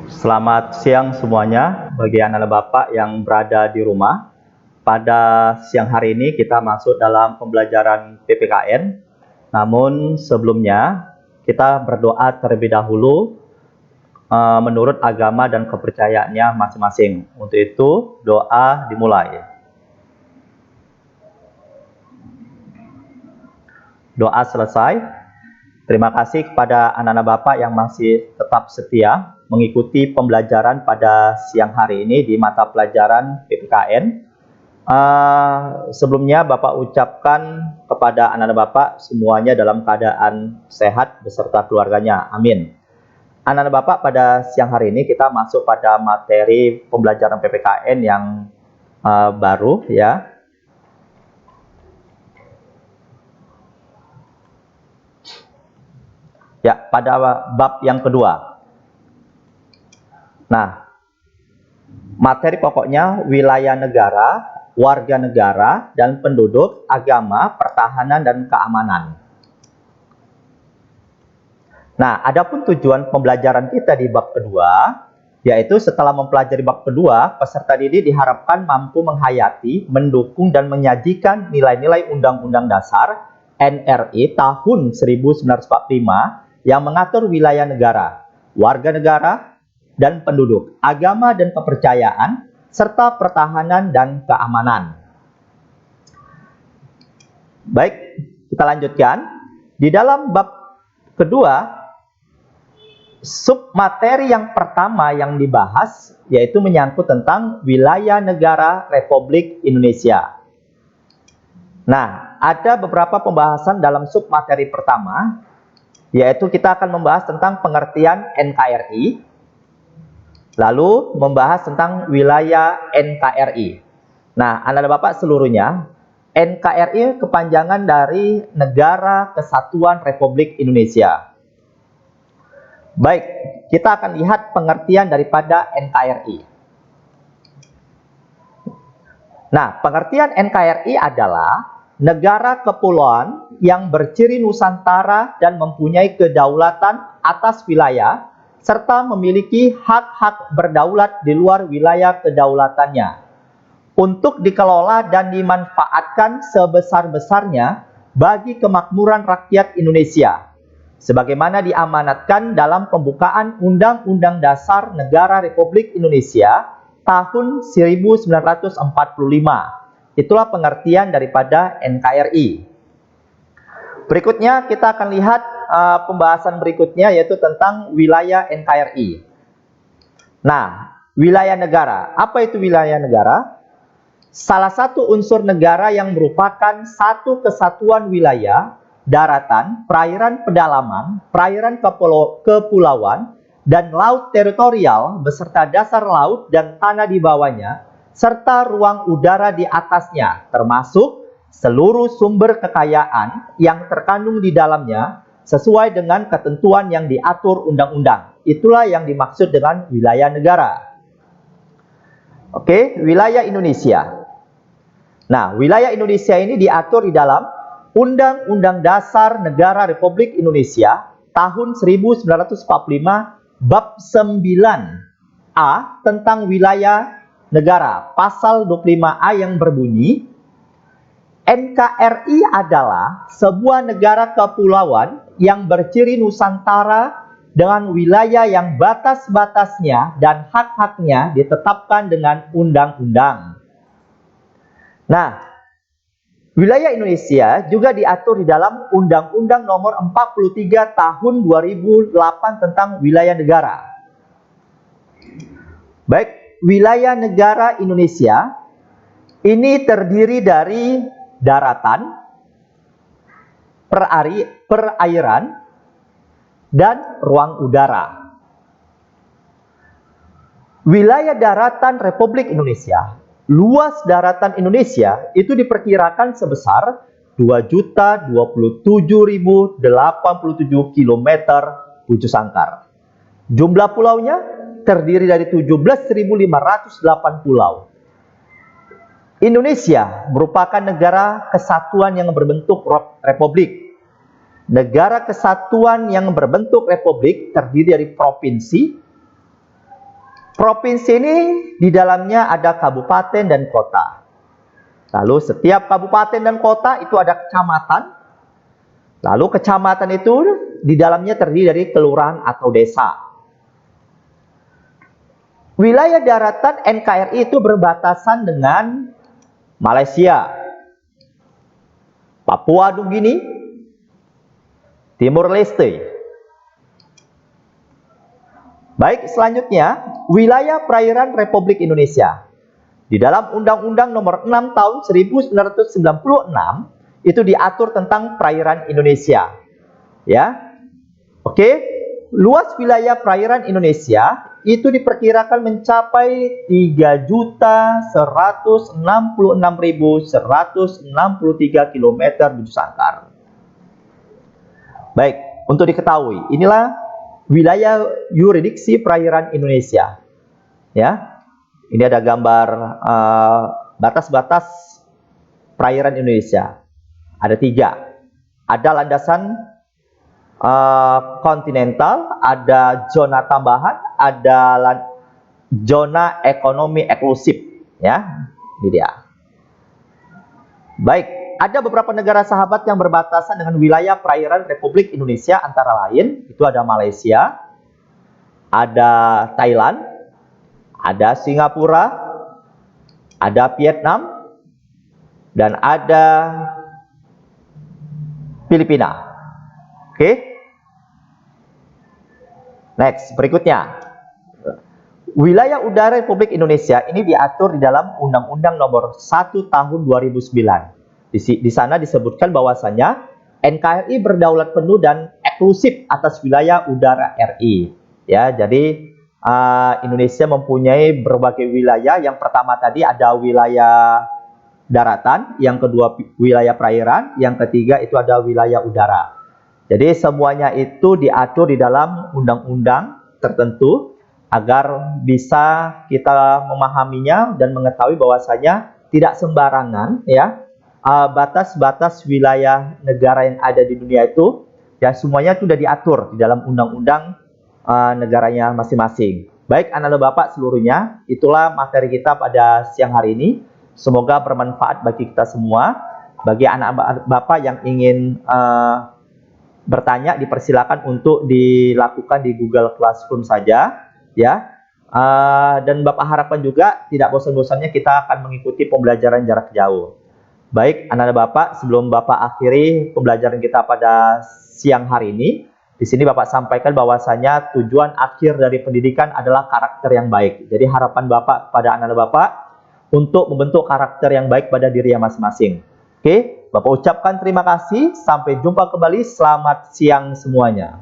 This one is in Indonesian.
Selamat siang semuanya bagi anak-anak Bapak yang berada di rumah. Pada siang hari ini kita masuk dalam pembelajaran PPKN. Namun sebelumnya kita berdoa terlebih dahulu menurut agama dan kepercayaannya masing-masing. Untuk itu doa dimulai. Doa selesai. Terima kasih kepada anak-anak Bapak yang masih tetap setia mengikuti pembelajaran pada siang hari ini di mata pelajaran PPKN. Sebelumnya Bapak ucapkan kepada anak-anak Bapak semuanya dalam keadaan sehat beserta keluarganya. Amin. Anak-anak Bapak, pada siang hari ini kita masuk pada materi pembelajaran PPKN yang baru ya. Ya, pada bab yang kedua. Nah, materi pokoknya wilayah negara, warga negara, dan penduduk, agama, pertahanan, dan keamanan. Nah, adapun tujuan pembelajaran kita di bab kedua, yaitu setelah mempelajari bab kedua, peserta didik diharapkan mampu menghayati, mendukung, dan menyajikan nilai-nilai Undang-Undang Dasar NRI tahun 1945 yang mengatur wilayah negara, warga negara, dan penduduk, agama dan kepercayaan, serta pertahanan dan keamanan. Baik, kita lanjutkan. Di dalam bab kedua, submateri yang pertama yang dibahas yaitu menyangkut tentang wilayah negara Republik Indonesia. Nah, ada beberapa pembahasan dalam submateri pertama, yaitu kita akan membahas tentang pengertian NKRI, lalu membahas tentang wilayah NKRI. Nah, anak-anak Bapak seluruhnya, NKRI kepanjangan dari Negara Kesatuan Republik Indonesia. Baik, kita akan lihat pengertian daripada NKRI. Nah, pengertian NKRI adalah negara kepulauan yang berciri Nusantara dan mempunyai kedaulatan atas wilayah serta memiliki hak-hak berdaulat di luar wilayah kedaulatannya untuk dikelola dan dimanfaatkan sebesar-besarnya bagi kemakmuran rakyat Indonesia sebagaimana diamanatkan dalam pembukaan Undang-Undang Dasar Negara Republik Indonesia tahun 1945. Itulah pengertian daripada NKRI. Berikutnya kita akan lihat pembahasan berikutnya yaitu tentang wilayah NKRI. Nah, wilayah negara. Apa itu wilayah negara? Salah satu unsur negara yang merupakan satu kesatuan wilayah, daratan, perairan pedalaman, perairan kepulauan, dan laut teritorial beserta dasar laut dan tanah di bawahnya, serta ruang udara di atasnya, termasuk seluruh sumber kekayaan yang terkandung di dalamnya sesuai dengan ketentuan yang diatur undang-undang. Itulah yang dimaksud dengan wilayah negara. Oke, wilayah Indonesia. Nah, wilayah Indonesia ini diatur di dalam Undang-Undang Dasar Negara Republik Indonesia tahun 1945 bab 9A tentang wilayah negara, pasal 25A yang berbunyi, NKRI adalah sebuah negara kepulauan yang berciri Nusantara dengan wilayah yang batas-batasnya dan hak-haknya ditetapkan dengan undang-undang. Nah, wilayah Indonesia juga diatur di dalam Undang-Undang Nomor 43 Tahun 2008 tentang wilayah negara. Baik, wilayah negara Indonesia ini terdiri dari daratan, perairan, dan ruang udara. Wilayah daratan Republik Indonesia, luas daratan Indonesia itu diperkirakan sebesar 2.027.087 km bujur sangkar. Jumlah pulaunya terdiri dari 17.508 pulau. Indonesia merupakan negara kesatuan yang berbentuk republik. Negara kesatuan yang berbentuk republik terdiri dari provinsi, Provinsi ini di dalamnya ada kabupaten dan kota. Lalu setiap kabupaten dan kota itu ada kecamatan. Lalu kecamatan itu di dalamnya terdiri dari kelurahan atau desa. Wilayah daratan NKRI itu berbatasan dengan Malaysia, Papua Nugini, Timur Leste. Baik, selanjutnya wilayah perairan Republik Indonesia. Di dalam Undang-Undang Nomor 6 Tahun 1996 itu diatur tentang perairan Indonesia. Ya. Oke, luas wilayah perairan Indonesia itu diperkirakan mencapai 3.166.163 km bujur sangkar. Baik, untuk diketahui, inilah wilayah yurisdiksi perairan Indonesia. Ya. Ini ada gambar batas-batas perairan Indonesia. Ada 3. Ada landasan kontinental, ada zona tambahan, ada zona ekonomi eksklusif. Ya, ini dia. Baik, ada beberapa negara sahabat yang berbatasan dengan wilayah perairan Republik Indonesia, antara lain itu ada Malaysia, ada Thailand, ada Singapura, ada Vietnam, dan ada Filipina. Oke. Next, berikutnya. Wilayah udara Republik Indonesia ini diatur di dalam Undang-Undang Nomor 1 Tahun 2009. Di sana disebutkan bahwasanya NKRI berdaulat penuh dan eksklusif atas wilayah udara RI. Ya, jadi Indonesia mempunyai berbagai wilayah. Yang pertama tadi ada wilayah daratan, yang kedua wilayah perairan, yang ketiga itu ada wilayah udara. Jadi semuanya itu diatur di dalam undang-undang tertentu agar bisa kita memahaminya dan mengetahui bahwasanya tidak sembarangan ya batas-batas wilayah negara yang ada di dunia itu ya semuanya sudah diatur di dalam undang-undang negaranya masing-masing. Baik anak-anak Bapak seluruhnya, itulah materi kita pada siang hari ini. Semoga bermanfaat bagi kita semua. Bagi anak Bapak yang ingin bertanya, dipersilakan untuk dilakukan di Google Classroom saja, ya. Dan Bapak harapkan juga tidak bosan-bosannya kita akan mengikuti pembelajaran jarak jauh. Baik, anak-anak Bapak, sebelum Bapak akhiri pembelajaran kita pada siang hari ini, di sini Bapak sampaikan bahwasanya tujuan akhir dari pendidikan adalah karakter yang baik. Jadi harapan Bapak pada anak-anak Bapak untuk membentuk karakter yang baik pada diri yang masing-masing. Oke, Bapak ucapkan terima kasih. Sampai jumpa kembali. Selamat siang semuanya.